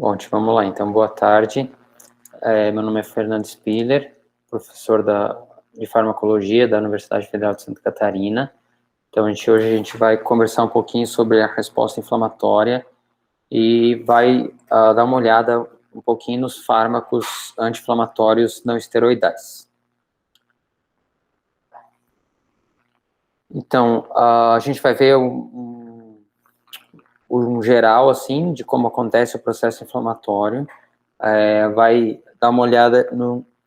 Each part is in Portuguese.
Bom, vamos lá, então, boa tarde. Meu nome é Fernando Spiller, professor de farmacologia da Universidade Federal de Santa Catarina. Então, hoje a gente vai conversar um pouquinho sobre a resposta inflamatória e vai dar uma olhada um pouquinho nos fármacos anti-inflamatórios não esteroidais. Então, a gente vai ver um geral, assim, de como acontece o processo inflamatório, vai dar uma olhada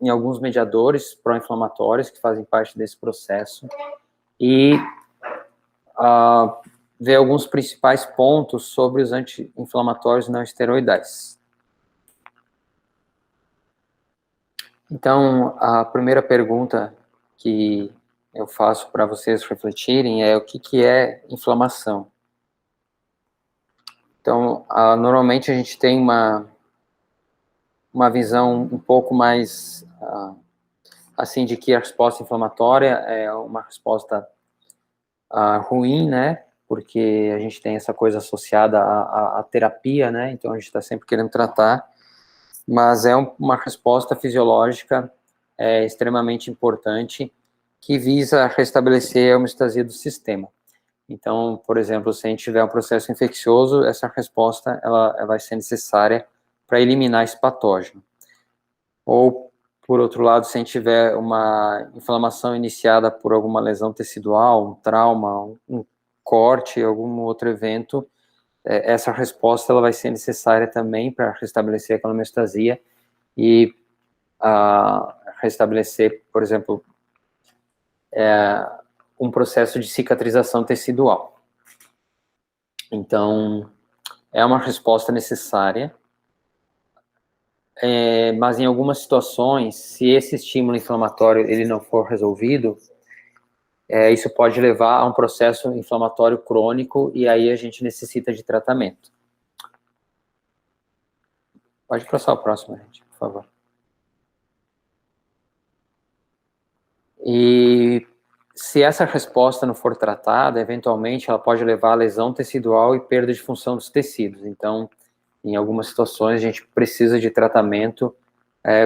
em alguns mediadores pró-inflamatórios que fazem parte desse processo e ver alguns principais pontos sobre os anti-inflamatórios não esteroidais. Então, a primeira pergunta que eu faço para vocês refletirem é o que é inflamação. Então, normalmente a gente tem uma visão um pouco mais, assim, de que a resposta inflamatória é uma resposta ruim, né, porque a gente tem essa coisa associada à terapia, né, então a gente está sempre querendo tratar, mas é uma resposta fisiológica extremamente importante que visa restabelecer a homeostasia do sistema. Então, por exemplo, se a gente tiver um processo infeccioso, essa resposta ela vai ser necessária para eliminar esse patógeno. Ou, por outro lado, se a gente tiver uma inflamação iniciada por alguma lesão tecidual, um trauma, um corte, algum outro evento, essa resposta ela vai ser necessária também para restabelecer aquela homeostasia e restabelecer, por exemplo, um processo de cicatrização tecidual. Então, é uma resposta necessária, mas em algumas situações, se esse estímulo inflamatório ele não for resolvido, isso pode levar a um processo inflamatório crônico e aí a gente necessita de tratamento. Pode passar o próximo, gente, por favor. E se essa resposta não for tratada, eventualmente ela pode levar a lesão tecidual e perda de função dos tecidos. Então, em algumas situações, a gente precisa de tratamento,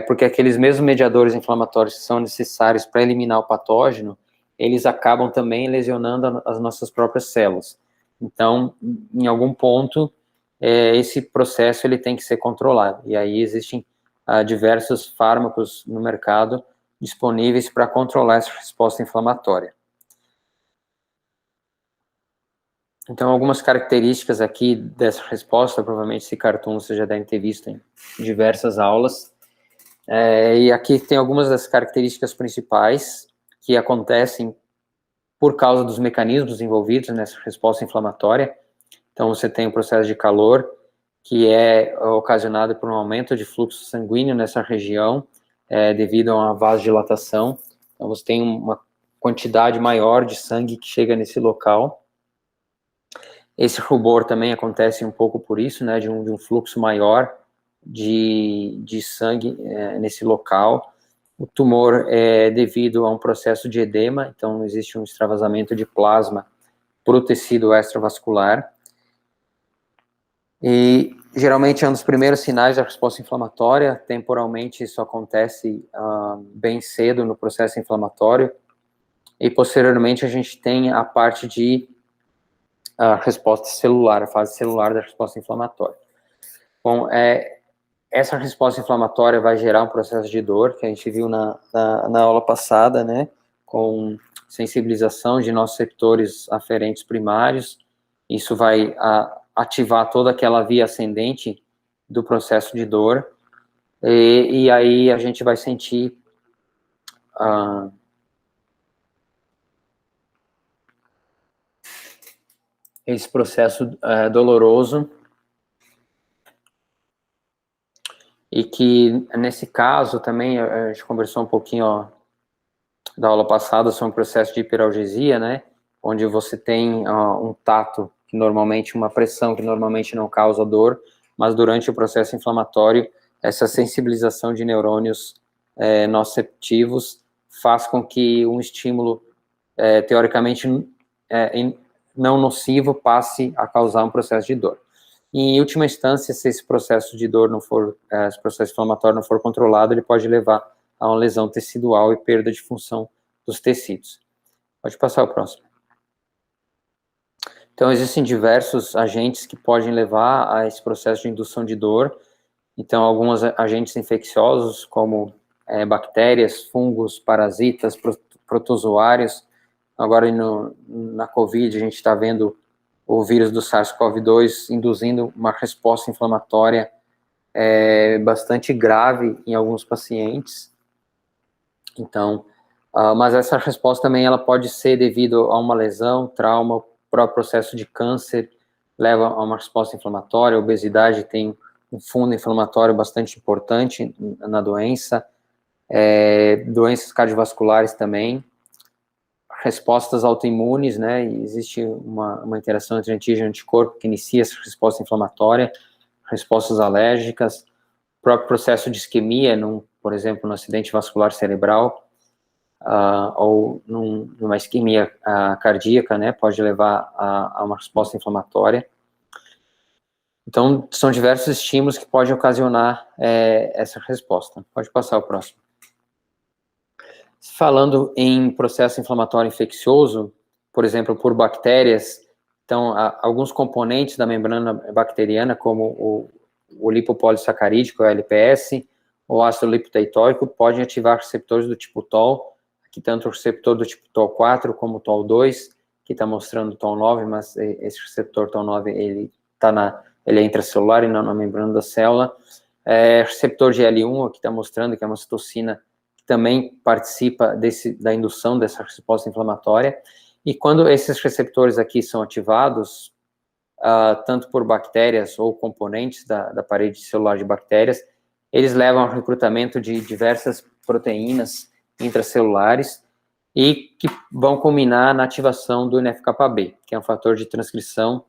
porque aqueles mesmos mediadores inflamatórios que são necessários para eliminar o patógeno, eles acabam também lesionando as nossas próprias células. Então, em algum ponto, esse processo ele tem que ser controlado. E aí existem diversos fármacos no mercado disponíveis para controlar essa resposta inflamatória. Então, algumas características aqui dessa resposta, provavelmente esse cartoon você já deve ter visto em diversas aulas, e aqui tem algumas das características principais que acontecem por causa dos mecanismos envolvidos nessa resposta inflamatória. Então, você tem o processo de calor, que é ocasionado por um aumento de fluxo sanguíneo nessa região, devido a uma vasodilatação. Então, você tem uma quantidade maior de sangue que chega nesse local. Esse rubor também acontece um pouco por isso, né, de um fluxo maior de sangue nesse local. O tumor é devido a um processo de edema, então existe um extravasamento de plasma para o tecido extravascular. E geralmente é um dos primeiros sinais da resposta inflamatória. Temporalmente isso acontece bem cedo no processo inflamatório, e posteriormente a gente tem a parte de resposta celular, a fase celular da resposta inflamatória. Bom, essa resposta inflamatória vai gerar um processo de dor, que a gente viu na aula passada, né, com sensibilização de nociceptores aferentes primários. Isso vai ativar toda aquela via ascendente do processo de dor, e aí a gente vai sentir esse processo doloroso, e que nesse caso também a gente conversou um pouquinho da aula passada sobre o processo de hiperalgesia, né, onde você tem um tato, que normalmente, uma pressão que normalmente não causa dor, mas durante o processo inflamatório, essa sensibilização de neurônios nociceptivos faz com que um estímulo teoricamente não nocivo passe a causar um processo de dor. e, em última instância, se esse processo de dor não for, esse processo inflamatório não for controlado, ele pode levar a uma lesão tecidual e perda de função dos tecidos. Pode passar o próximo. Então, existem diversos agentes que podem levar a esse processo de indução de dor. Então, alguns agentes infecciosos, como bactérias, fungos, parasitas, protozoários. Agora, na COVID, a gente está vendo o vírus do SARS-CoV-2 induzindo uma resposta inflamatória bastante grave em alguns pacientes. Então, mas essa resposta também ela pode ser devido a uma lesão, trauma, próprio processo de câncer leva a uma resposta inflamatória, a obesidade tem um fundo inflamatório bastante importante na doença, doenças cardiovasculares também, respostas autoimunes, né, existe uma interação entre antígeno e anticorpo que inicia essa resposta inflamatória, respostas alérgicas, próprio processo de isquemia, por exemplo, no acidente vascular cerebral, ou numa isquemia cardíaca, né, pode levar a uma resposta inflamatória. Então, são diversos estímulos que podem ocasionar essa resposta. Pode passar o próximo. Falando em processo inflamatório infeccioso, por exemplo, por bactérias, então, alguns componentes da membrana bacteriana, como o lipopolissacarídico, o LPS, o ácido lipoteítóico, podem ativar receptores do tipo TOL, aqui tanto o receptor do tipo TOL4 como o TOL2, que está mostrando o TOL9, mas esse receptor TOL9, ele é intracelular e não na membrana da célula. Receptor de L1, aqui está mostrando que é uma citocina que também participa da indução dessa resposta inflamatória. E quando esses receptores aqui são ativados, tanto por bactérias ou componentes da parede celular de bactérias, eles levam ao recrutamento de diversas proteínas intracelulares e que vão culminar na ativação do NF-κB, que é um fator de transcrição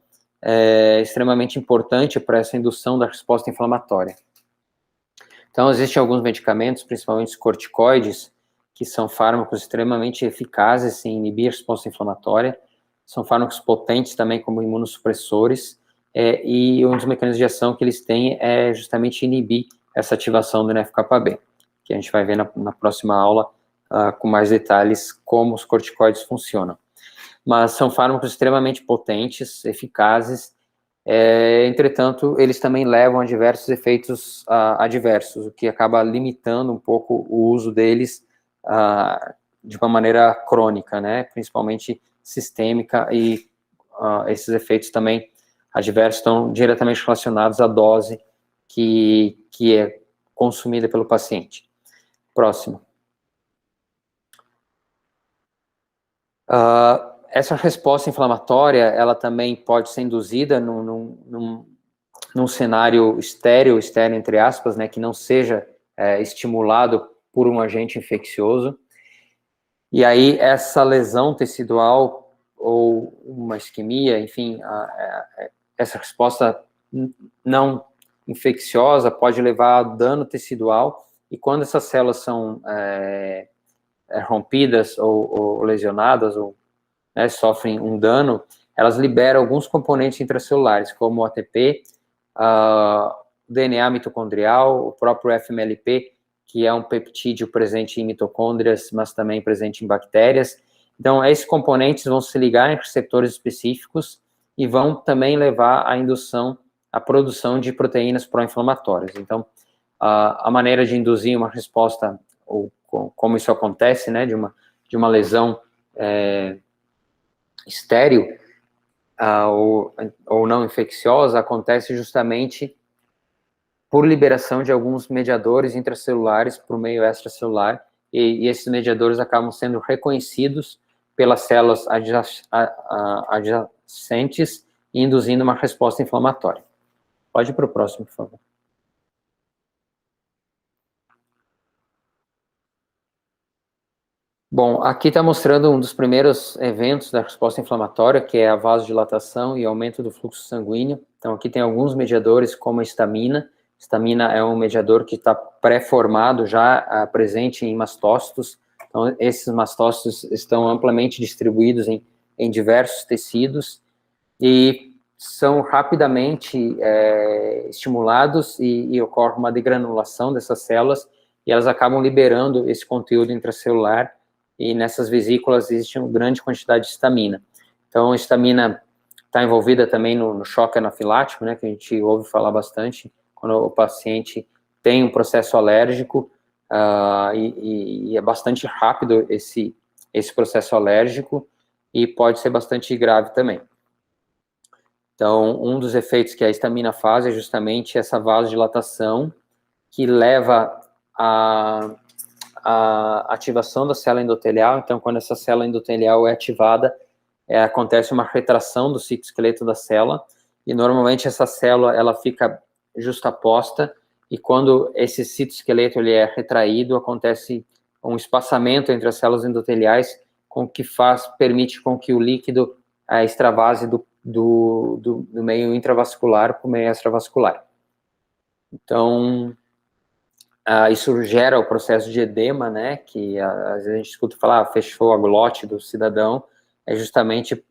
extremamente importante para essa indução da resposta inflamatória. Então, existem alguns medicamentos, principalmente os corticoides, que são fármacos extremamente eficazes em inibir a resposta inflamatória, são fármacos potentes também como imunossupressores, e um dos mecanismos de ação que eles têm é justamente inibir essa ativação do NF-κB, que a gente vai ver na próxima aula com mais detalhes como os corticoides funcionam. Mas são fármacos extremamente potentes, eficazes, entretanto, eles também levam a diversos efeitos adversos, o que acaba limitando um pouco o uso deles de uma maneira crônica, né, principalmente sistêmica, e esses efeitos também adversos estão diretamente relacionados à dose que é consumida pelo paciente. Próximo. Essa resposta inflamatória, ela também pode ser induzida num cenário estéril entre aspas, né, que não seja estimulado por um agente infeccioso. E aí, essa lesão tecidual ou uma isquemia, enfim, essa resposta não infecciosa pode levar a dano tecidual, e quando essas células são rompidas ou lesionadas, ou sofrem um dano, elas liberam alguns componentes intracelulares, como o ATP, o DNA mitocondrial, o próprio FMLP, que é um peptídeo presente em mitocôndrias, mas também presente em bactérias. Então, esses componentes vão se ligar em receptores específicos e vão também levar à indução, à produção de proteínas pró-inflamatórias. Então, a maneira de induzir uma resposta, ou como isso acontece, né, de uma lesão estéril ou não infecciosa, acontece justamente por liberação de alguns mediadores intracelulares para o meio extracelular, e esses mediadores acabam sendo reconhecidos pelas células adjacentes e induzindo uma resposta inflamatória. Pode ir para o próximo, por favor. Bom, aqui está mostrando um dos primeiros eventos da resposta inflamatória, que é a vasodilatação e aumento do fluxo sanguíneo. Então, aqui tem alguns mediadores, como a histamina. Histamina é um mediador que está pré-formado, já presente em mastócitos. Então, esses mastócitos estão amplamente distribuídos em diversos tecidos. E são rapidamente estimulados e ocorre uma degranulação dessas células e elas acabam liberando esse conteúdo intracelular e nessas vesículas existe uma grande quantidade de histamina. Então, a histamina está envolvida também no choque anafilático, né, que a gente ouve falar bastante, quando o paciente tem um processo alérgico, e é bastante rápido esse processo alérgico, e pode ser bastante grave também. Então, um dos efeitos que a histamina faz é justamente essa vasodilatação, que leva a ativação da célula endotelial. Então, quando essa célula endotelial é ativada, acontece uma retração do citoesqueleto da célula, e normalmente essa célula ela fica justaposta, e quando esse citoesqueleto ele é retraído, acontece um espaçamento entre as células endoteliais, permite com que o líquido extravase do meio intravascular para o meio extravascular. Então, isso gera o processo de edema, né, que às vezes a gente escuta falar, fechou a glote do cidadão, é justamente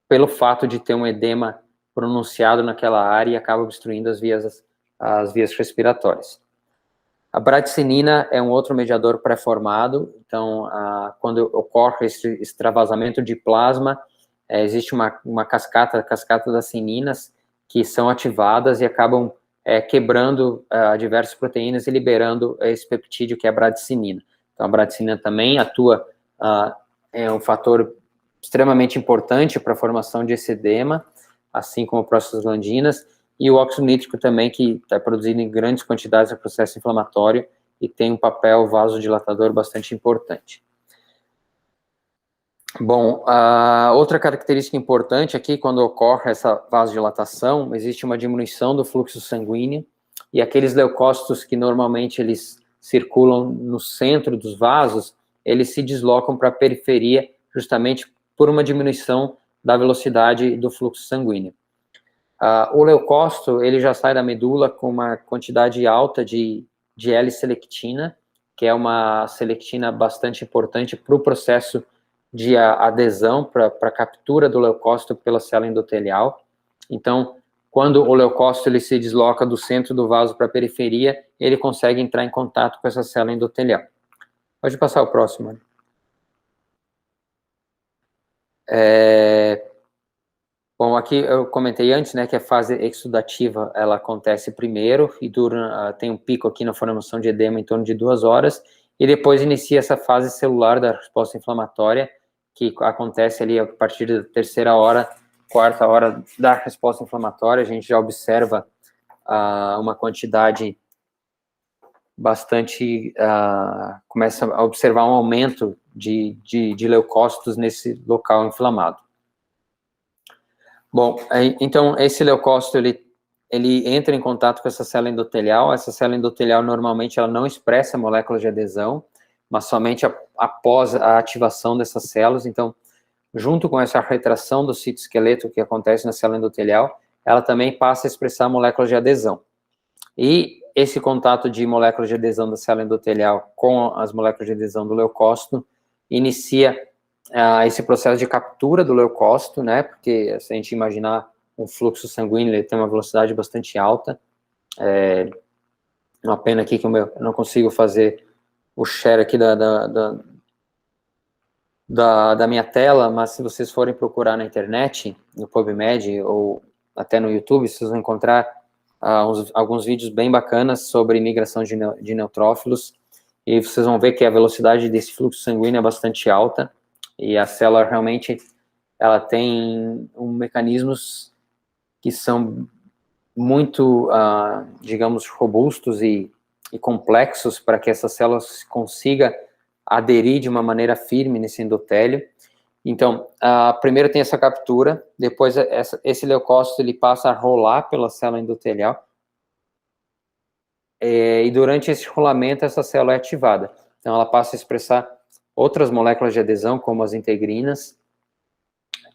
pelo fato de ter um edema pronunciado naquela área e acaba obstruindo as vias respiratórias. A bradicinina é um outro mediador pré-formado, então, quando ocorre esse extravasamento de plasma, existe uma cascata das cininas, que são ativadas e acabam quebrando diversas proteínas e liberando esse peptídeo que é a bradicinina. Então, a bradicinina também atua, é um fator extremamente importante para a formação de esse edema, assim como prostaglandinas, e o óxido nítrico também, que é produzido em grandes quantidades no processo inflamatório e tem um papel vasodilatador bastante importante. Bom, outra característica importante aqui, quando ocorre essa vasodilatação, existe uma diminuição do fluxo sanguíneo, e aqueles leucócitos que normalmente eles circulam no centro dos vasos, eles se deslocam para a periferia, justamente por uma diminuição da velocidade do fluxo sanguíneo. O leucócito, ele já sai da medula com uma quantidade alta de L-selectina, que é uma selectina bastante importante para o processo de adesão, para a captura do leucócito pela célula endotelial. Então, quando o leucócito ele se desloca do centro do vaso para a periferia, ele consegue entrar em contato com essa célula endotelial. Pode passar o próximo. Bom, aqui eu comentei antes, né, que a fase exudativa, ela acontece primeiro e tem um pico aqui na formação de edema em torno de 2 horas, e depois inicia essa fase celular da resposta inflamatória, que acontece ali a partir da 3ª hora, 4ª hora da resposta inflamatória. A gente já observa uma quantidade bastante, começa a observar um aumento de leucócitos nesse local inflamado. Bom, então esse leucócito, ele entra em contato com essa célula endotelial. Essa célula endotelial, normalmente, ela não expressa moléculas de adesão, mas somente após a ativação dessas células. Então, junto com essa retração do citoesqueleto que acontece na célula endotelial, ela também passa a expressar moléculas de adesão. E esse contato de moléculas de adesão da célula endotelial com as moléculas de adesão do leucócito inicia esse processo de captura do leucócito, né, porque se a gente imaginar um fluxo sanguíneo, ele tem uma velocidade bastante alta. Uma pena aqui que eu não consigo fazer o share aqui da minha tela, mas se vocês forem procurar na internet, no PubMed ou até no YouTube, vocês vão encontrar alguns vídeos bem bacanas sobre migração de neutrófilos, e vocês vão ver que a velocidade desse fluxo sanguíneo é bastante alta, e a célula realmente, ela tem mecanismos que são muito, digamos, robustos e complexos para que essa célula consiga aderir de uma maneira firme nesse endotélio. Então, primeiro tem essa captura, depois esse leucócito ele passa a rolar pela célula endotelial, e durante esse rolamento essa célula é ativada. Então, ela passa a expressar outras moléculas de adesão, como as integrinas,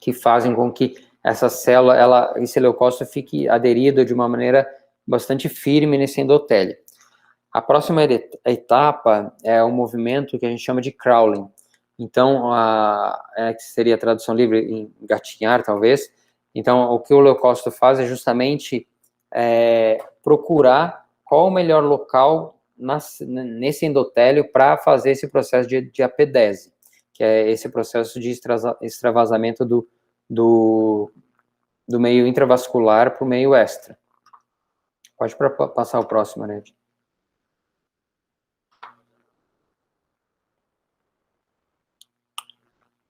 que fazem com que essa célula, esse leucócito fique aderido de uma maneira bastante firme nesse endotélio. A próxima etapa é um movimento que a gente chama de crawling. Então, que seria a tradução livre em gatinhar, talvez, Então, o que o leucócito faz é justamente procurar qual o melhor local nesse endotélio para fazer esse processo de apedese, que é esse processo de extravasamento do meio intravascular para o meio extra. Pode passar o próximo, Ned.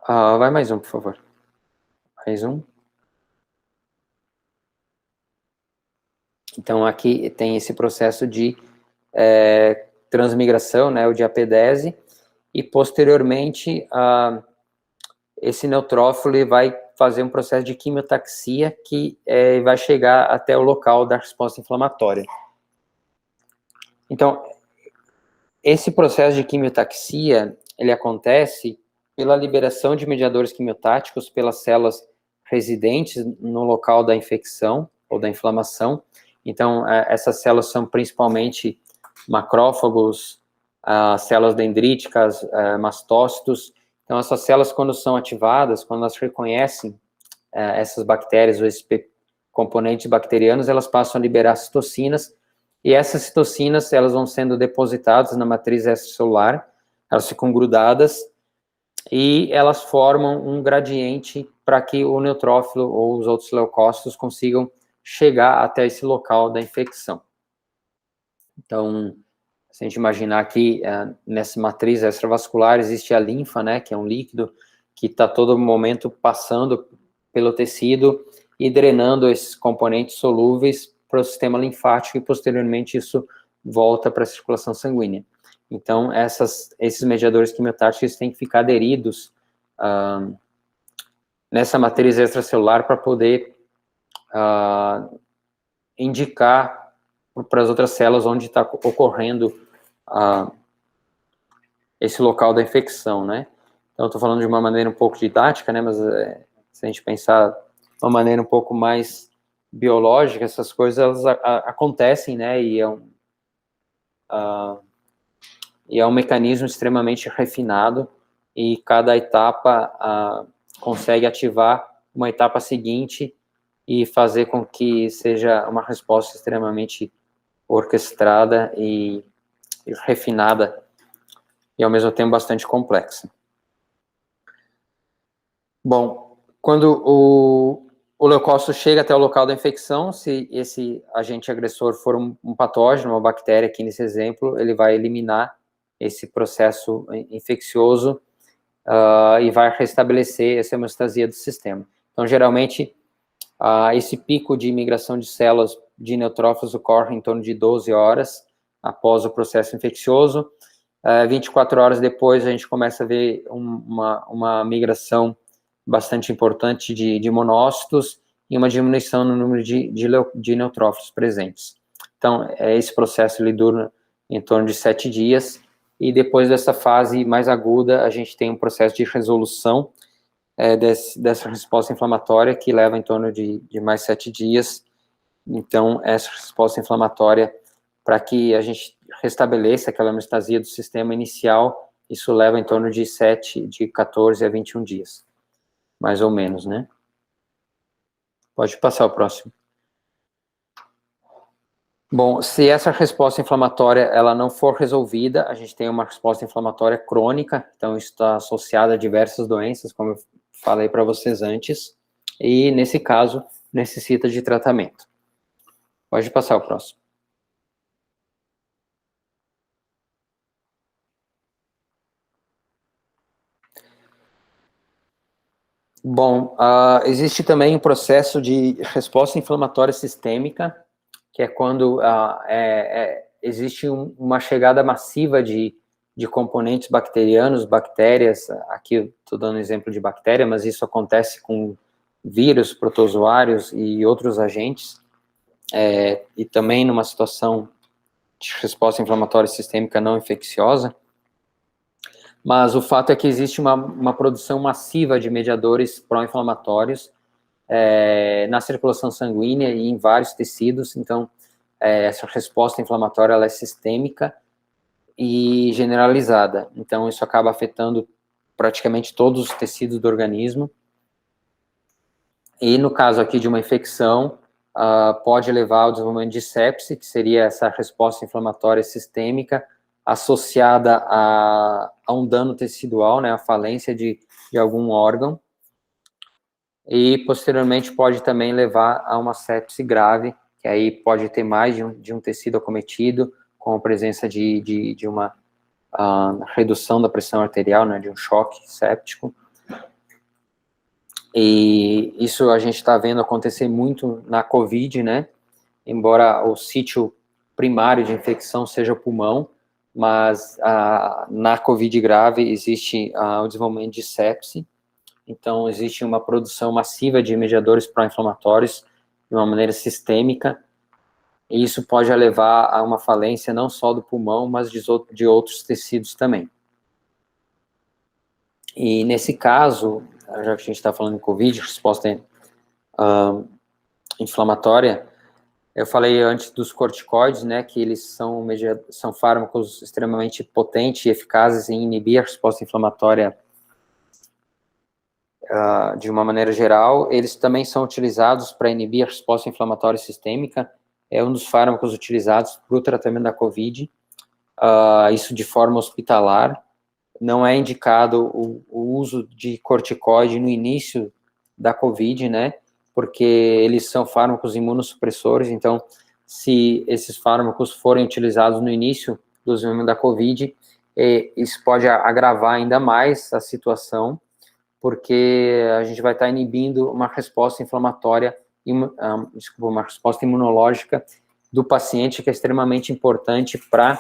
Vai mais um, por favor. Mais um. Então, aqui tem esse processo de transmigração, né, o de apedese, e posteriormente esse neutrófilo vai fazer um processo de quimiotaxia que vai chegar até o local da resposta inflamatória. Então, esse processo de quimiotaxia, ele acontece pela liberação de mediadores quimiotáticos pelas células residentes no local da infecção ou da inflamação. Então, essas células são principalmente macrófagos, células dendríticas, mastócitos. Então, essas células, quando são ativadas, quando elas reconhecem essas bactérias ou esses componentes bacterianos, elas passam a liberar citocinas, e essas citocinas, elas vão sendo depositadas na matriz extracelular, elas ficam grudadas, e elas formam um gradiente para que o neutrófilo ou os outros leucócitos consigam chegar até esse local da infecção. Então, se a gente imaginar que nessa matriz extravascular existe a linfa, né, que é um líquido que está todo momento passando pelo tecido e drenando esses componentes solúveis para o sistema linfático, e posteriormente isso volta para a circulação sanguínea. Então, esses mediadores quimiotáticos têm que ficar aderidos nessa matriz extracelular para poder indicar para as outras células onde está ocorrendo esse local da infecção, né? Então, estou falando de uma maneira um pouco didática, né? Mas se a gente pensar de uma maneira um pouco mais biológica, essas coisas acontecem, né? E é um mecanismo extremamente refinado, e cada etapa consegue ativar uma etapa seguinte e fazer com que seja uma resposta extremamente orquestrada e refinada, e ao mesmo tempo bastante complexa. Bom, quando o leucócito chega até o local da infecção, se esse agente agressor for um patógeno, uma bactéria, aqui nesse exemplo, ele vai eliminar esse processo infeccioso e vai restabelecer essa hemostasia do sistema. Então, geralmente, esse pico de imigração de células de neutrófilos ocorre em torno de 12 horas após o processo infeccioso. 24 horas depois, a gente começa a ver uma migração bastante importante de monócitos e uma diminuição no número de neutrófilos presentes. Então, esse processo ele dura em torno de 7 dias, e depois dessa fase mais aguda, a gente tem um processo de resolução dessa resposta inflamatória, que leva em torno de mais 7 dias. Então, essa resposta inflamatória, para que a gente restabeleça aquela hemostasia do sistema inicial, isso leva em torno de 14 a 21 dias, mais ou menos, né? Pode passar o próximo. Bom, se essa resposta inflamatória ela não for resolvida, a gente tem uma resposta inflamatória crônica, então isso está associado a diversas doenças, como eu falei para vocês antes, e nesse caso necessita de tratamento. Pode passar o próximo. Bom, existe também um processo de resposta inflamatória sistêmica, que é quando existe uma chegada massiva de componentes bacterianos, bactérias, aqui eu estou dando exemplo de bactéria, mas isso acontece com vírus, protozoários e outros agentes, e também numa situação de resposta inflamatória sistêmica não infecciosa. Mas o fato é que existe uma produção massiva de mediadores pró-inflamatórios na circulação sanguínea e em vários tecidos. Então, essa resposta inflamatória ela é sistêmica e generalizada. Então, isso acaba afetando praticamente todos os tecidos do organismo. E no caso aqui de uma infecção, pode levar ao desenvolvimento de sepse, que seria essa resposta inflamatória sistêmica associada a um dano tecidual, né, a falência de algum órgão, e posteriormente pode também levar a uma sepse grave, que aí pode ter mais de um tecido acometido, com a presença de uma redução da pressão arterial, né, de um choque séptico. E isso a gente está vendo acontecer muito na COVID, né, embora o sítio primário de infecção seja o pulmão, mas na COVID grave existe o desenvolvimento de sepse. Então, existe uma produção massiva de mediadores pró-inflamatórios de uma maneira sistêmica, e isso pode levar a uma falência não só do pulmão, mas de outros tecidos também. E nesse caso, já que a gente está falando de COVID, resposta inflamatória, eu falei antes dos corticoides, né, que eles são fármacos extremamente potentes e eficazes em inibir a resposta inflamatória de uma maneira geral. Eles também são utilizados para inibir a resposta inflamatória sistêmica, é um dos fármacos utilizados para o tratamento da COVID, isso de forma hospitalar. Não é indicado o uso de corticoide no início da COVID, né, porque eles são fármacos imunossupressores, então, se esses fármacos forem utilizados no início do desenvolvimento da COVID, isso pode agravar ainda mais a situação, porque a gente vai estar inibindo uma resposta inflamatória, uma resposta imunológica do paciente, que é extremamente importante para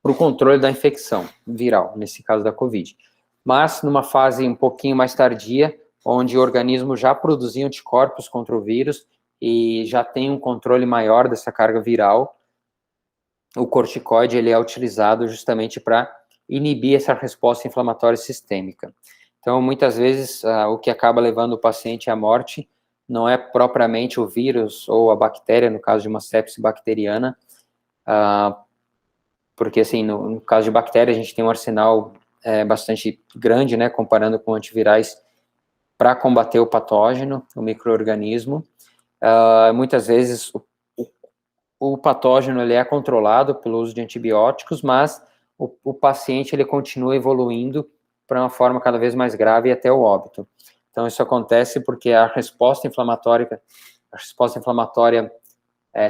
o controle da infecção viral, nesse caso da COVID. Mas, numa fase um pouquinho mais tardia, onde o organismo já produzia anticorpos contra o vírus e já tem um controle maior dessa carga viral, o corticoide ele é utilizado justamente para inibir essa resposta inflamatória sistêmica. Então, muitas vezes, o que acaba levando o paciente à morte não é propriamente o vírus ou a bactéria, no caso de uma sepse bacteriana, porque, assim, no caso de bactéria, a gente tem um arsenal bastante grande, né, comparando com antivirais, para combater o patógeno, o micro-organismo. Muitas vezes, o patógeno ele é controlado pelo uso de antibióticos, mas o paciente ele continua evoluindo para uma forma cada vez mais grave e até o óbito. Então, isso acontece porque a resposta inflamatória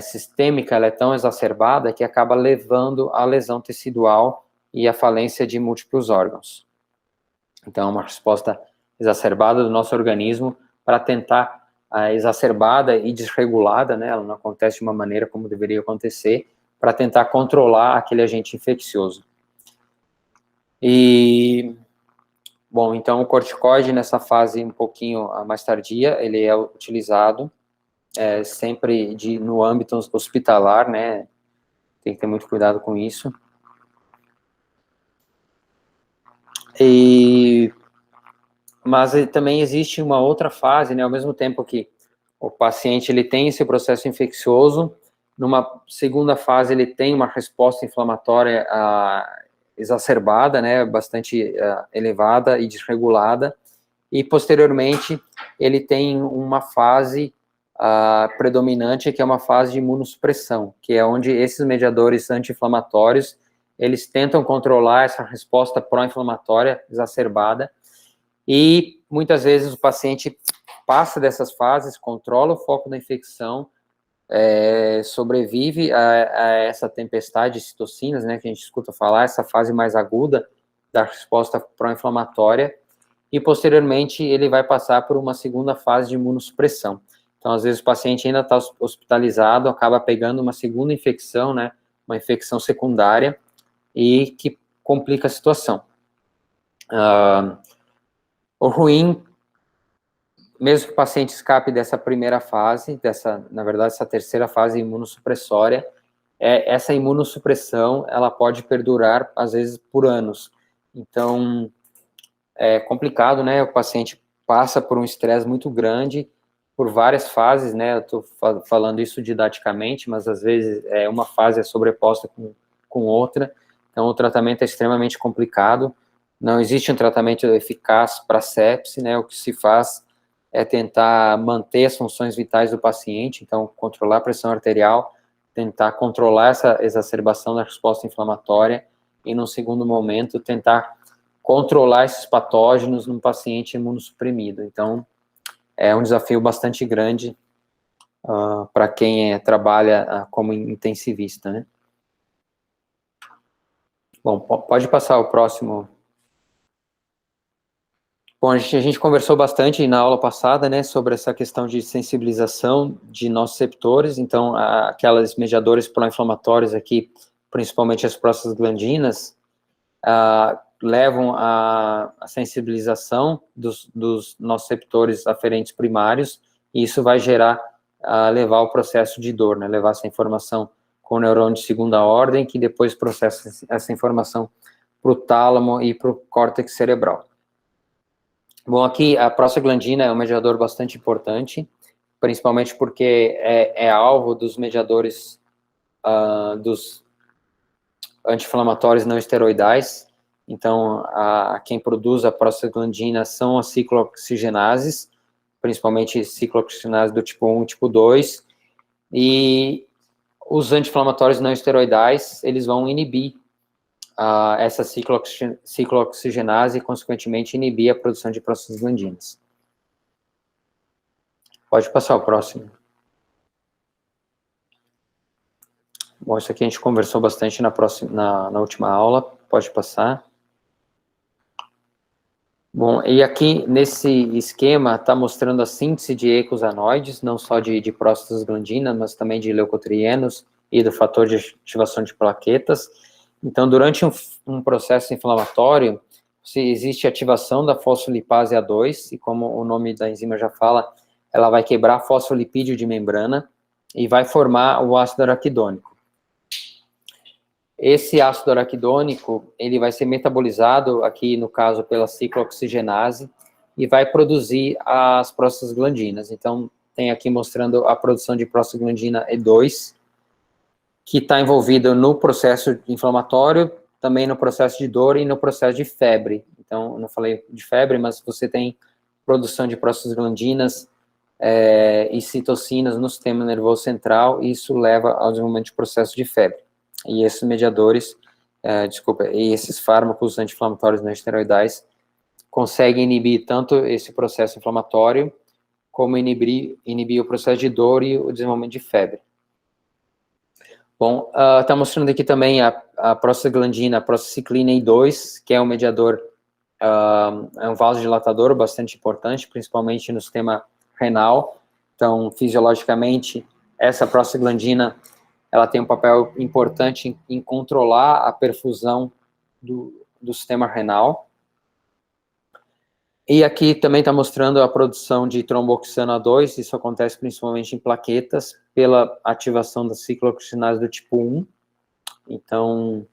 sistêmica ela é tão exacerbada que acaba levando à lesão tecidual e à falência de múltiplos órgãos. Então, uma resposta exacerbada do nosso organismo para tentar, exacerbada e desregulada, né, ela não acontece de uma maneira como deveria acontecer, para tentar controlar aquele agente infeccioso. E, bom, então o corticoide nessa fase um pouquinho mais tardia, ele é utilizado sempre no âmbito hospitalar, né, tem que ter muito cuidado com isso. Mas também existe uma outra fase, né, ao mesmo tempo que o paciente ele tem esse processo infeccioso, numa segunda fase ele tem uma resposta inflamatória exacerbada, né, bastante elevada e desregulada, e posteriormente ele tem uma fase predominante, que é uma fase de imunossupressão, que é onde esses mediadores anti-inflamatórios, eles tentam controlar essa resposta pró-inflamatória exacerbada, e muitas vezes o paciente passa dessas fases, controla o foco da infecção, sobrevive a essa tempestade de citocinas, né, que a gente escuta falar, essa fase mais aguda da resposta pró-inflamatória, e posteriormente ele vai passar por uma segunda fase de imunossupressão. Então, às vezes o paciente ainda está hospitalizado, acaba pegando uma segunda infecção, né, uma infecção secundária, e que complica a situação. O ruim, mesmo que o paciente escape dessa primeira fase, na verdade, essa terceira fase imunossupressória, essa imunossupressão, ela pode perdurar, às vezes, por anos. Então, é complicado, né? O paciente passa por um estresse muito grande, por várias fases, né? Eu estou falando isso didaticamente, mas às vezes uma fase é sobreposta com outra. Então, o tratamento é extremamente complicado. Não existe um tratamento eficaz para sepse, né? O que se faz é tentar manter as funções vitais do paciente, então controlar a pressão arterial, tentar controlar essa exacerbação da resposta inflamatória e, num segundo momento, tentar controlar esses patógenos num paciente imunossuprimido. Então, é um desafio bastante grande para quem trabalha como intensivista, né? Bom, pode passar o próximo. Bom, a gente conversou bastante na aula passada, né, sobre essa questão de sensibilização de nossos receptores, então, aquelas mediadores pró-inflamatórios aqui, principalmente as prostaglandinas, levam a sensibilização dos nossos receptores aferentes primários, e isso vai levar ao processo de dor, né, levar essa informação com o neurônio de segunda ordem, que depois processa essa informação para o tálamo e para o córtex cerebral. Bom, aqui a prostaglandina é um mediador bastante importante, principalmente porque é alvo dos mediadores dos anti-inflamatórios não esteroidais. Então, quem produz a prostaglandina são as ciclooxigenases, principalmente ciclooxigenase do tipo 1 e tipo 2, e os anti-inflamatórios não esteroidais, eles vão inibir essa ciclooxigenase e, consequentemente, inibir a produção de prostaglandinas. Pode passar o próximo. Bom, isso aqui a gente conversou bastante na última aula. Pode passar. Bom, e aqui nesse esquema está mostrando a síntese de eicosanoides, não só de prostaglandina, mas também de leucotrienos e do fator de ativação de plaquetas. Então, durante um processo inflamatório, existe ativação da fosfolipase A2, e como o nome da enzima já fala, ela vai quebrar fosfolipídio de membrana e vai formar o ácido araquidônico. Esse ácido araquidônico, ele vai ser metabolizado, aqui no caso, pela ciclooxigenase, e vai produzir as prostaglandinas. Então, tem aqui mostrando a produção de prostaglandina E2, que está envolvida no processo inflamatório, também no processo de dor e no processo de febre. Então, eu não falei de febre, mas você tem produção de prostaglandinas e citocinas no sistema nervoso central, e isso leva ao desenvolvimento de processo de febre. E esses mediadores, e esses fármacos anti-inflamatórios não esteroidais conseguem inibir tanto esse processo inflamatório, como inibir o processo de dor e o desenvolvimento de febre. Bom, está mostrando aqui também a prostaglandina, a prostacyclina E2, que é um mediador, é um vasodilatador bastante importante, principalmente no sistema renal. Então, fisiologicamente, essa prostaglandina, ela tem um papel importante em controlar a perfusão do sistema renal. E aqui também está mostrando a produção de tromboxano A2, isso acontece principalmente em plaquetas, pela ativação da ciclooxigenase do tipo 1. Então,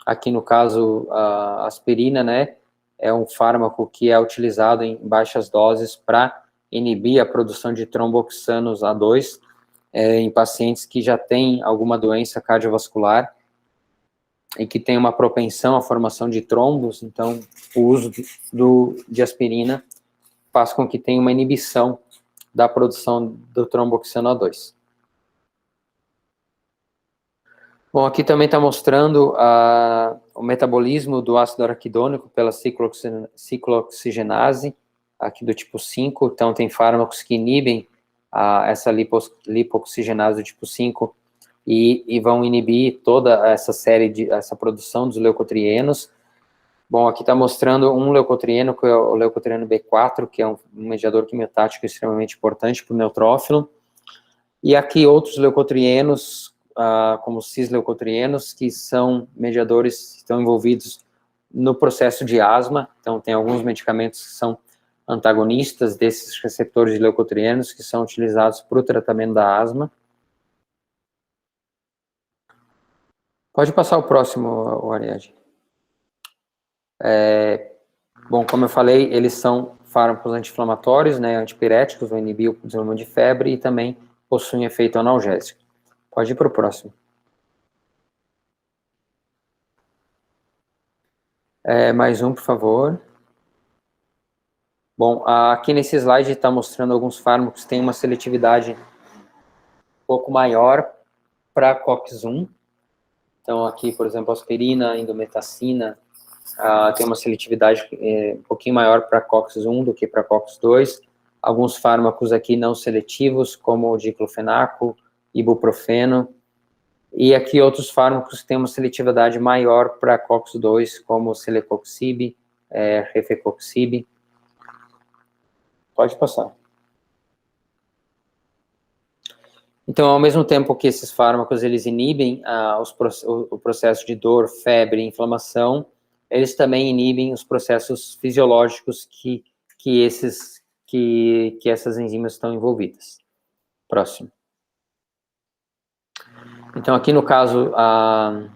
aqui no caso, a aspirina, né, é um fármaco que é utilizado em baixas doses para inibir a produção de tromboxanos A2 em pacientes que já têm alguma doença cardiovascular e que tem uma propensão à formação de trombos. Então, o uso de aspirina faz com que tenha uma inibição da produção do tromboxano A2. Bom, aqui também está mostrando o metabolismo do ácido araquidônico pela ciclooxigenase, aqui do tipo 5. Então, tem fármacos que inibem essa lipoxigenase do tipo 5 e vão inibir toda essa produção dos leucotrienos. Bom, aqui está mostrando um leucotrieno, que é o leucotrieno B4, que é um mediador quimiotático extremamente importante para o neutrófilo. E aqui outros leucotrienos, como cis-leucotrienos, que são mediadores que estão envolvidos no processo de asma. Então, tem alguns medicamentos que são antagonistas desses receptores de leucotrienos, que são utilizados para o tratamento da asma. Pode passar o próximo, Ariadne. Bom, como eu falei, eles são fármacos anti-inflamatórios, né, antipiréticos, vão inibir o desenvolvimento de febre e também possuem efeito analgésico. Pode ir para o próximo. Mais um, por favor. Bom, aqui nesse slide está mostrando alguns fármacos que têm uma seletividade um pouco maior para COX-1. Então, aqui, por exemplo, aspirina, indometacina, tem uma seletividade um pouquinho maior para COX-1 do que para COX-2. Alguns fármacos aqui não seletivos, como o diclofenaco, ibuprofeno, e aqui outros fármacos que têm uma seletividade maior para COX-2, como celecoxib, refecoxib. Pode passar. Então, ao mesmo tempo que esses fármacos eles inibem o processo de dor, febre e inflamação, eles também inibem os processos fisiológicos que essas enzimas estão envolvidas. Próximo. Então, aqui no caso, a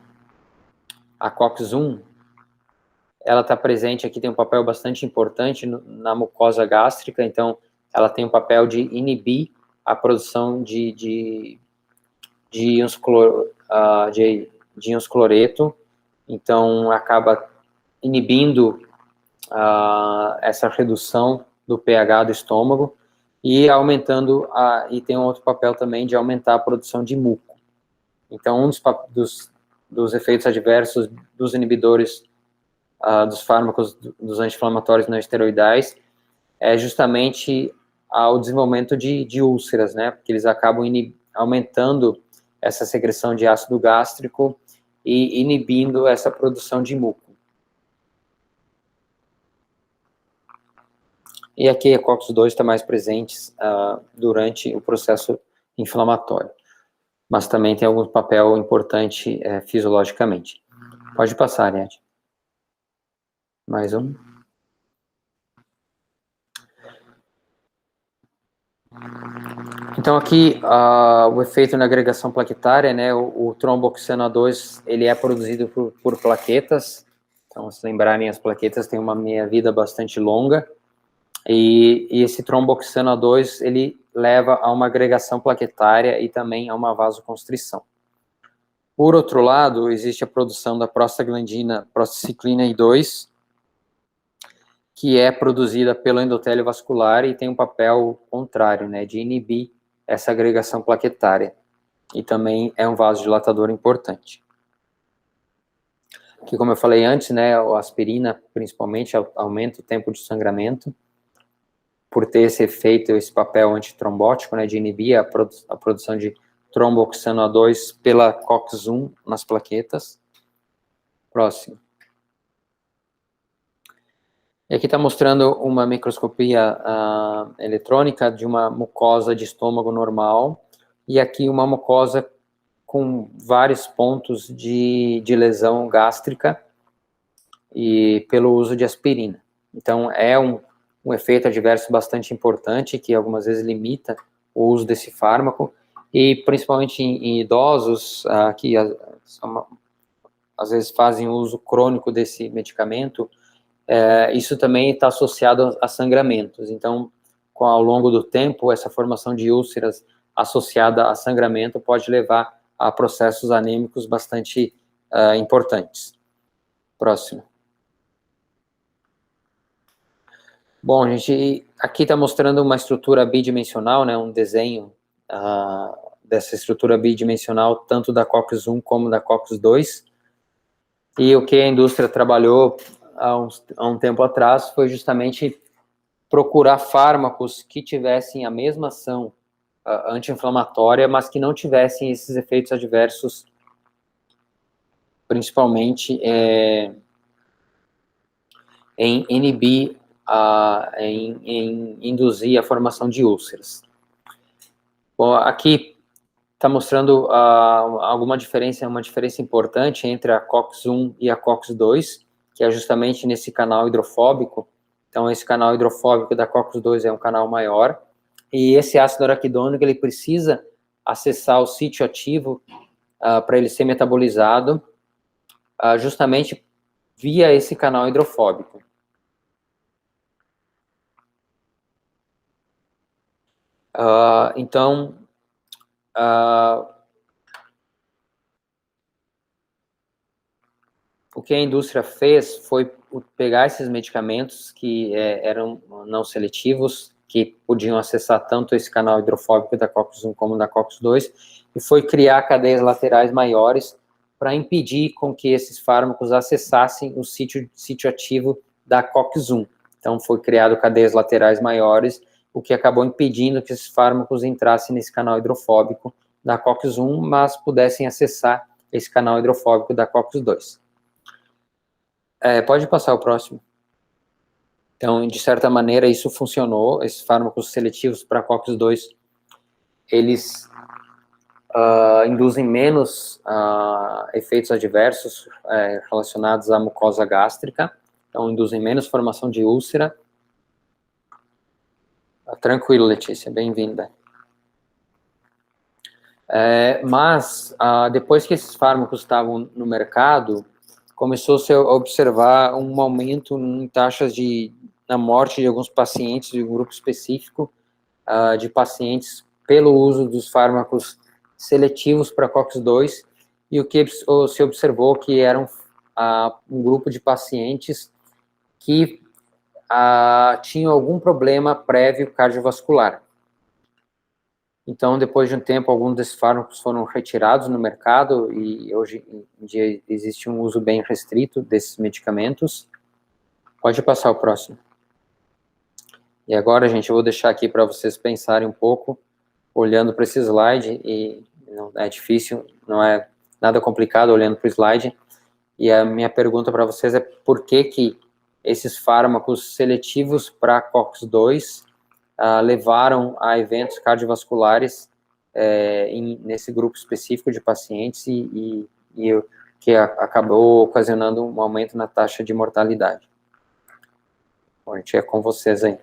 COX-1, ela está presente aqui, tem um papel bastante importante na mucosa gástrica, então ela tem o papel de inibir a produção de íons cloreto, então acaba inibindo essa redução do pH do estômago e aumentando, e tem um outro papel também de aumentar a produção de muco. Então, um dos efeitos adversos dos inibidores dos fármacos, dos anti-inflamatórios não esteroidais, é justamente o desenvolvimento de úlceras, né? Porque eles acabam aumentando essa secreção de ácido gástrico e inibindo essa produção de muco. E aqui a COX-2 está mais presente durante o processo inflamatório, mas também tem algum papel importante fisiologicamente. Pode passar, Niad. Mais um. Então aqui o efeito na agregação plaquetária, né, o tromboxano A2, ele é produzido por plaquetas. Então, se lembrarem, as plaquetas têm uma meia-vida bastante longa, e esse tromboxano A2, ele leva a uma agregação plaquetária e também a uma vasoconstrição. Por outro lado, existe a produção da prostaglandina, prostaciclina I2, que é produzida pelo endotélio vascular e tem um papel contrário, né, de inibir essa agregação plaquetária, e também é um vasodilatador importante. Que, como eu falei antes, né, a aspirina, principalmente, aumenta o tempo de sangramento, por ter esse efeito, esse papel antitrombótico, né, de inibir a produção de tromboxano A2 pela COX-1 nas plaquetas. Próximo. E aqui está mostrando uma microscopia eletrônica de uma mucosa de estômago normal, e aqui uma mucosa com vários pontos de lesão gástrica e pelo uso de aspirina. Então, é um efeito adverso bastante importante, que algumas vezes limita o uso desse fármaco, e principalmente em idosos que às vezes fazem uso crônico desse medicamento, isso também está associado a sangramentos. Então, ao longo do tempo, essa formação de úlceras associada a sangramento pode levar a processos anêmicos bastante importantes. Próximo. Bom, a gente aqui está mostrando uma estrutura bidimensional, né, um desenho dessa estrutura bidimensional, tanto da COX-1 como da COX-2, e o que a indústria trabalhou há um tempo atrás foi justamente procurar fármacos que tivessem a mesma ação anti-inflamatória, mas que não tivessem esses efeitos adversos, principalmente em inibir, em induzir a formação de úlceras. Bom, aqui está mostrando uma diferença importante entre a COX-1 e a COX-2, que é justamente nesse canal hidrofóbico. Então, esse canal hidrofóbico da COX-2 é um canal maior, e esse ácido araquidônico, ele precisa acessar o sítio ativo para ele ser metabolizado, justamente via esse canal hidrofóbico. Então, o que a indústria fez foi pegar esses medicamentos que eram não seletivos, que podiam acessar tanto esse canal hidrofóbico da COX-1 como da COX-2, e foi criar cadeias laterais maiores para impedir com que esses fármacos acessassem o sítio ativo da COX-1. Então, foi criado cadeias laterais maiores, o que acabou impedindo que esses fármacos entrassem nesse canal hidrofóbico da COX-1, mas pudessem acessar esse canal hidrofóbico da COX-2. Pode passar o próximo. Então, de certa maneira, isso funcionou. Esses fármacos seletivos para COX-2, eles induzem menos efeitos adversos relacionados à mucosa gástrica, então induzem menos formação de úlcera. Tranquilo, Letícia, bem-vinda. Mas, depois que esses fármacos estavam no mercado, começou-se a observar um aumento em taxas na morte de alguns pacientes, de um grupo específico de pacientes pelo uso dos fármacos seletivos para COX-2, e o que se observou que era um grupo de pacientes que tinham algum problema prévio cardiovascular. Então, depois de um tempo, alguns desses fármacos foram retirados no mercado, e hoje em dia existe um uso bem restrito desses medicamentos. Pode passar o próximo. E agora, gente, eu vou deixar aqui para vocês pensarem um pouco, olhando para esse slide, e não é difícil, não é nada complicado olhando para o slide, e a minha pergunta para vocês é por que esses fármacos seletivos para COX-2 levaram a eventos cardiovasculares nesse grupo específico de pacientes e que acabou ocasionando um aumento na taxa de mortalidade. Bom, a gente é com vocês aí.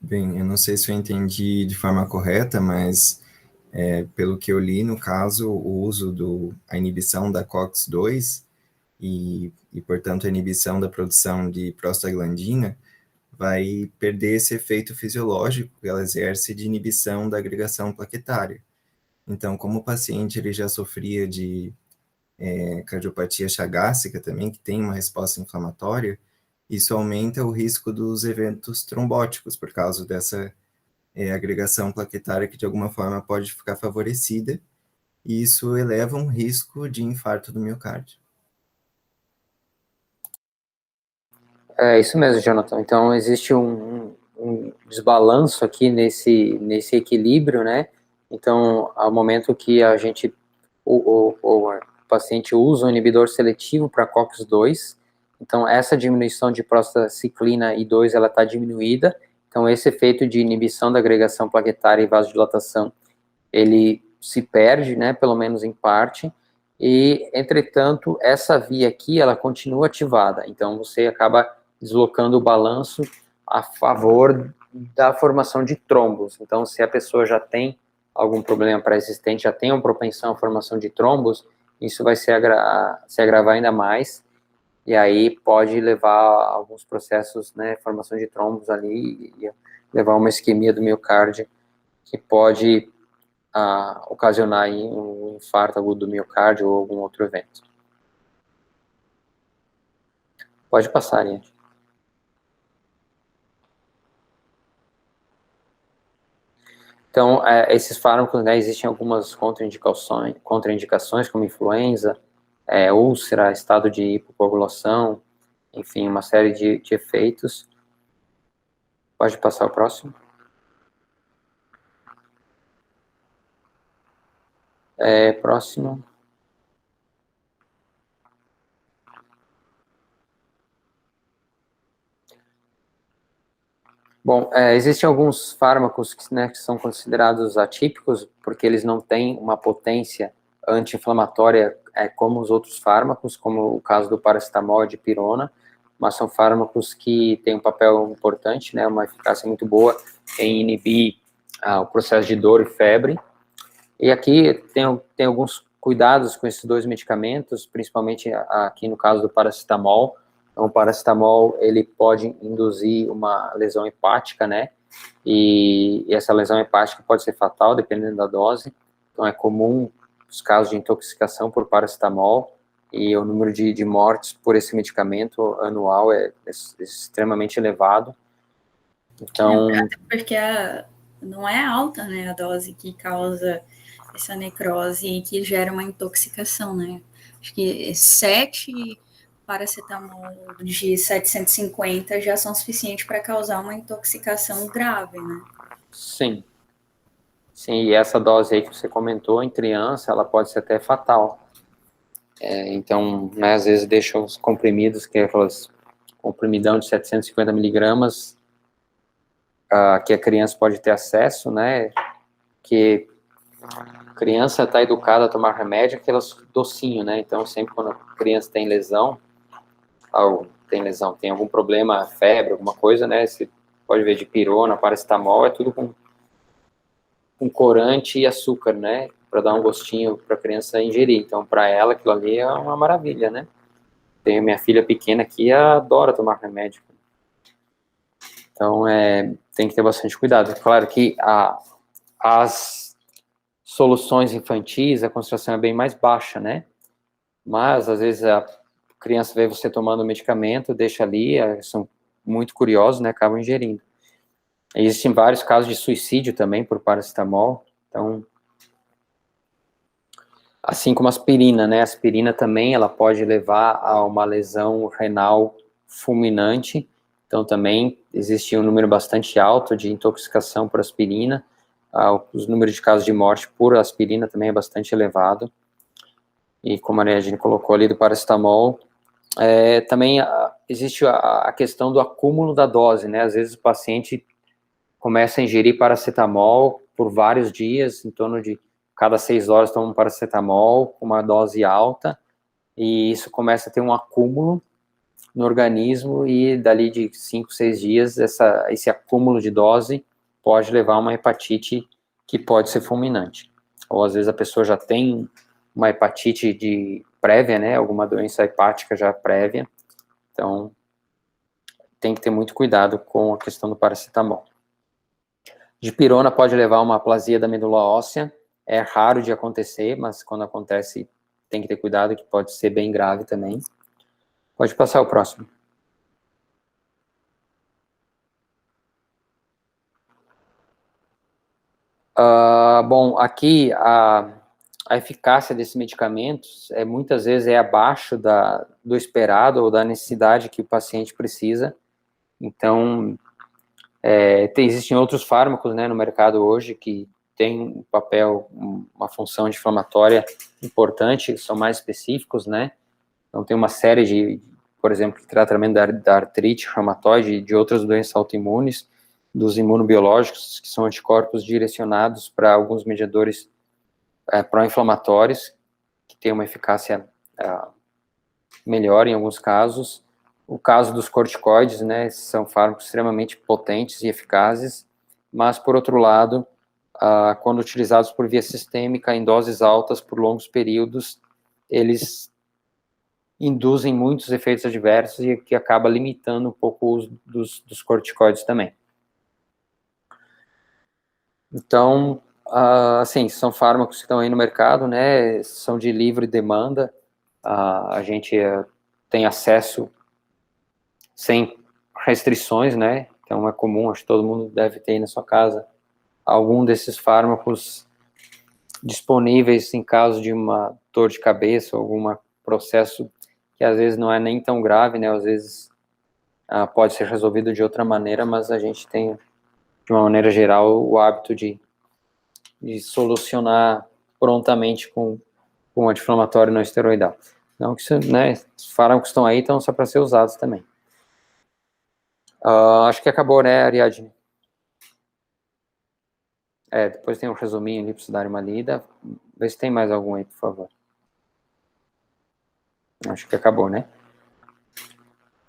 Bem, eu não sei se eu entendi de forma correta, mas pelo que eu li, no caso, o uso a inibição da COX-2 e, portanto, a inibição da produção de prostaglandina vai perder esse efeito fisiológico que ela exerce de inibição da agregação plaquetária. Então, como o paciente ele já sofria de cardiopatia chagásica também, que tem uma resposta inflamatória, isso aumenta o risco dos eventos trombóticos, por causa dessa agregação plaquetária que de alguma forma pode ficar favorecida, e isso eleva um risco de infarto do miocárdio. É isso mesmo, Jonathan. Então, existe um desbalanço aqui nesse equilíbrio, né? Então, ao momento que o paciente usa um inibidor seletivo para COX-2, então essa diminuição de prostaciclina I2, ela está diminuída, então esse efeito de inibição da agregação plaquetária e vasodilatação, ele se perde, né, pelo menos em parte, e, entretanto, essa via aqui, ela continua ativada, então você acaba deslocando o balanço a favor da formação de trombos. Então, se a pessoa já tem algum problema pré-existente, já tem uma propensão à formação de trombos, isso vai se agravar ainda mais, e aí pode levar a alguns processos, né, formação de trombos ali, e levar a uma isquemia do miocárdio, que pode ocasionar aí um infarto agudo do miocárdio ou algum outro evento. Pode passar, gente. Então, esses fármacos, né, existem algumas contraindicações como influenza, úlcera, estado de hipocoagulação, enfim, uma série de efeitos. Pode passar o próximo. Próximo. Bom, existem alguns fármacos que são considerados atípicos, porque eles não têm uma potência anti-inflamatória como os outros fármacos, como o caso do paracetamol e de pirona, mas são fármacos que têm um papel importante, né, uma eficácia muito boa em inibir o processo de dor e febre. E aqui tem alguns cuidados com esses dois medicamentos, principalmente aqui no caso do paracetamol. Então, o paracetamol, ele pode induzir uma lesão hepática, né? E essa lesão hepática pode ser fatal, dependendo da dose. Então, é comum os casos de intoxicação por paracetamol, e o número de mortes por esse medicamento anual é extremamente elevado. Então... Até porque não é alta, né, a dose que causa essa necrose e que gera uma intoxicação, né? Acho que 7 paracetamol de 750 já são suficientes para causar uma intoxicação grave, né? Sim. Sim, e essa dose aí que você comentou, em criança, ela pode ser até fatal. Então, né, às vezes deixa os comprimidos, que é aquelas comprimidão de 750 miligramas, que a criança pode ter acesso, né, que a criança está educada a tomar remédio, aquelas docinho, né, então sempre quando a criança tem lesão, tem algum problema, febre, alguma coisa, né, você pode ver de pirona, paracetamol, é tudo com corante e açúcar, né, para dar um gostinho para a criança ingerir. Então, para ela, aquilo ali é uma maravilha, né. Tenho minha filha pequena aqui, adora tomar remédio. Então, tem que ter bastante cuidado. Claro que as soluções infantis, a concentração é bem mais baixa, né, mas, às vezes, a criança vê você tomando o medicamento, deixa ali, são muito curiosos, né, acabam ingerindo. Existem vários casos de suicídio também por paracetamol, então, assim como a aspirina, né, a aspirina também, ela pode levar a uma lesão renal fulminante, então também existe um número bastante alto de intoxicação por aspirina, os números de casos de morte por aspirina também é bastante elevado, e como a Regina colocou ali do paracetamol, também existe a questão do acúmulo da dose, né, às vezes o paciente começa a ingerir paracetamol por vários dias, em torno de cada 6 horas toma um paracetamol com uma dose alta, e isso começa a ter um acúmulo no organismo, e dali de 5, 6 dias, esse acúmulo de dose pode levar a uma hepatite que pode ser fulminante. Ou às vezes a pessoa já tem uma hepatite prévia, né, alguma doença hepática já prévia, então tem que ter muito cuidado com a questão do paracetamol. Dipirona pode levar a uma aplasia da medula óssea, é raro de acontecer, mas quando acontece tem que ter cuidado, que pode ser bem grave também. Pode passar o próximo. Bom, aqui a eficácia desses medicamentos muitas vezes é abaixo do esperado ou da necessidade que o paciente precisa. Então, existem outros fármacos, né, no mercado hoje que têm um papel, uma função inflamatória importante, são mais específicos, né. Então, tem uma série por exemplo, de tratamento da artrite reumatoide e de outras doenças autoimunes, dos imunobiológicos, que são anticorpos direcionados para alguns mediadores pró-inflamatórios, que têm uma eficácia melhor em alguns casos. O caso dos corticoides, né, são fármacos extremamente potentes e eficazes, mas, por outro lado, quando utilizados por via sistêmica em doses altas por longos períodos, eles induzem muitos efeitos adversos e que acaba limitando um pouco o uso dos corticoides também. Então, assim, são fármacos que estão aí no mercado, né, são de livre demanda, a gente tem acesso sem restrições, né, então é comum, acho que todo mundo deve ter aí na sua casa algum desses fármacos disponíveis em caso de uma dor de cabeça, algum processo que às vezes não é nem tão grave, né, às vezes pode ser resolvido de outra maneira, mas a gente tem, de uma maneira geral, o hábito de solucionar prontamente com anti-inflamatório não esteroidal. Não que isso, né, fármacos estão aí, então só para ser usados também. Acho que acabou, né, Ariadne? Depois tem um resuminho ali para vocês darem uma lida. Vê se tem mais algum aí, por favor. Acho que acabou, né?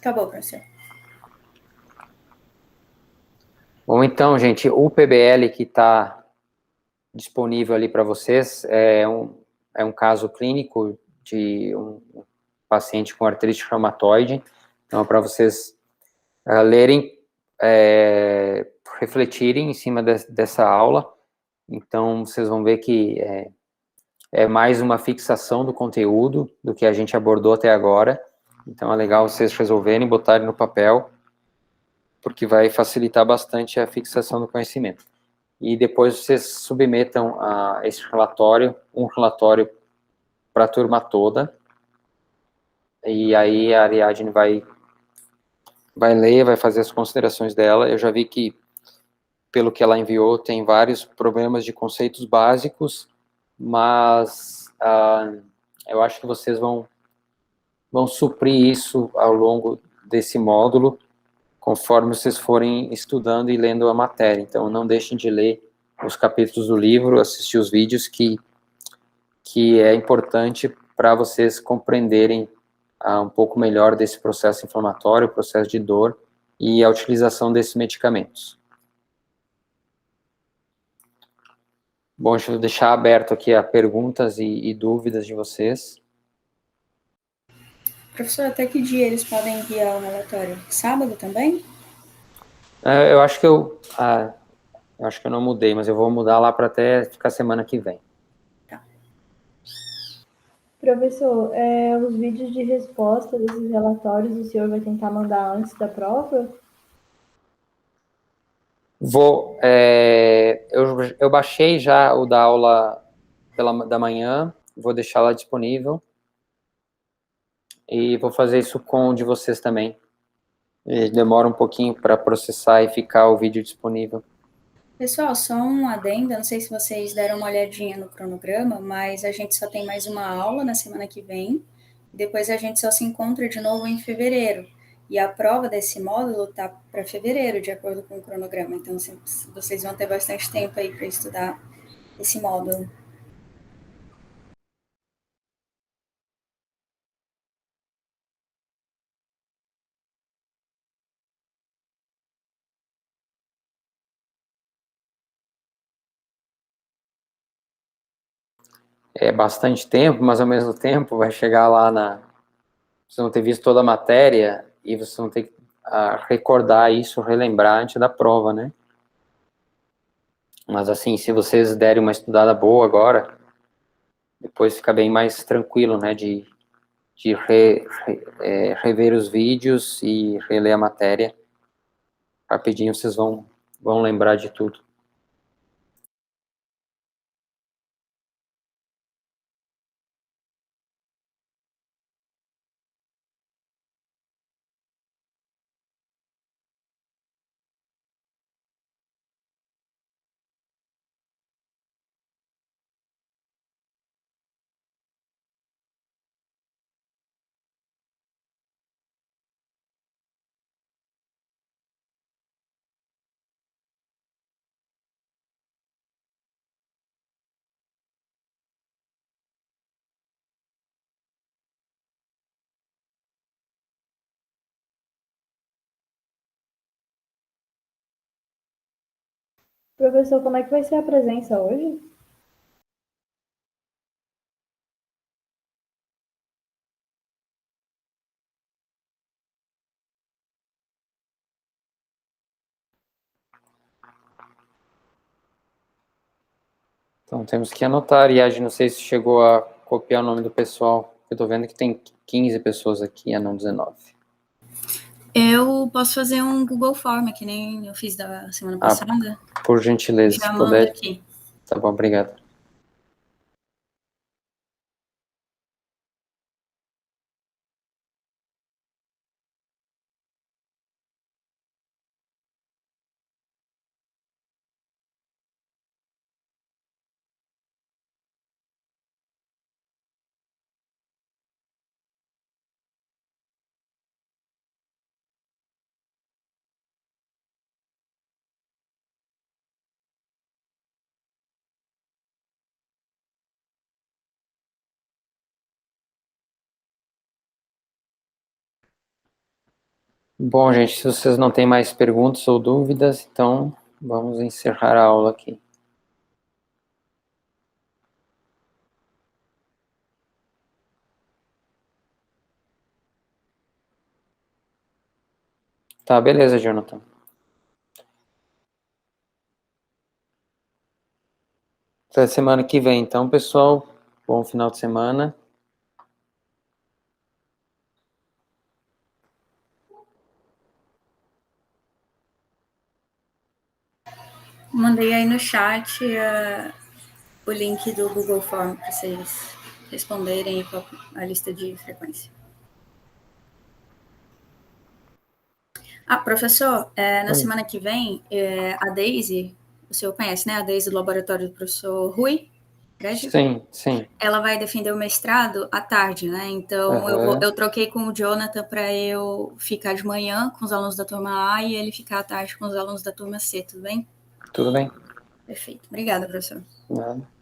Acabou, professor. Bom, então, gente, o PBL que está disponível ali para vocês é um caso clínico de um paciente com artrite reumatoide. Então, para vocês lerem, refletirem em cima dessa aula. Então, vocês vão ver que é mais uma fixação do conteúdo do que a gente abordou até agora. Então, é legal vocês resolverem, botarem no papel, porque vai facilitar bastante a fixação do conhecimento. E depois vocês submetam a esse relatório, um relatório para a turma toda, e aí a Ariadne vai ler, vai fazer as considerações dela. Eu já vi que, pelo que ela enviou, tem vários problemas de conceitos básicos, mas eu acho que vocês vão suprir isso ao longo desse módulo, conforme vocês forem estudando e lendo a matéria. Então, não deixem de ler os capítulos do livro, assistir os vídeos, que é importante para vocês compreenderem um pouco melhor desse processo inflamatório, processo de dor e a utilização desses medicamentos. Bom, deixa eu deixar aberto aqui a perguntas e dúvidas de vocês. Professor, até que dia eles podem enviar o relatório? Sábado também? Eu acho que eu não mudei, mas eu vou mudar lá para até ficar semana que vem. Tá. Professor, os vídeos de resposta desses relatórios o senhor vai tentar mandar antes da prova? Vou. Eu baixei já o da aula da manhã, vou deixar lá disponível. E vou fazer isso com o de vocês também. Demora um pouquinho para processar e ficar o vídeo disponível. Pessoal, só um adendo, não sei se vocês deram uma olhadinha no cronograma, mas a gente só tem mais uma aula na semana que vem, e depois a gente só se encontra de novo em fevereiro. E a prova desse módulo tá para fevereiro, de acordo com o cronograma. Então, vocês vão ter bastante tempo aí para estudar esse módulo. É bastante tempo, mas ao mesmo tempo vai chegar lá vocês vão ter visto toda a matéria e vocês vão ter que recordar isso, relembrar antes da prova, né? Mas assim, se vocês derem uma estudada boa agora, depois fica bem mais tranquilo, né? De rever os vídeos e reler a matéria. Rapidinho vocês vão lembrar de tudo. Professor, como é que vai ser a presença hoje? Então temos que anotar, Ariadne, não sei se chegou a copiar o nome do pessoal. Eu tô vendo que tem 15 pessoas aqui, não 19. Eu posso fazer um Google Form, que nem eu fiz da semana passada. Por gentileza, Já se mando puder. aqui. Tá bom, obrigado. Bom, gente, se vocês não têm mais perguntas ou dúvidas, então vamos encerrar a aula aqui. Tá, beleza, Jonathan. Até semana que vem, então, pessoal. Bom final de semana. Mandei aí no chat o link do Google Form para vocês responderem com a lista de frequência. Professor, na semana que vem, a Daisy, o senhor conhece, né? A Daisy do laboratório do professor Rui? Sim, sim. Ela vai defender o mestrado à tarde, né? Então, eu troquei com o Jonathan para eu ficar de manhã com os alunos da turma A e ele ficar à tarde com os alunos da turma C, tudo bem? Tudo bem. Perfeito. Obrigada, professor. Nada.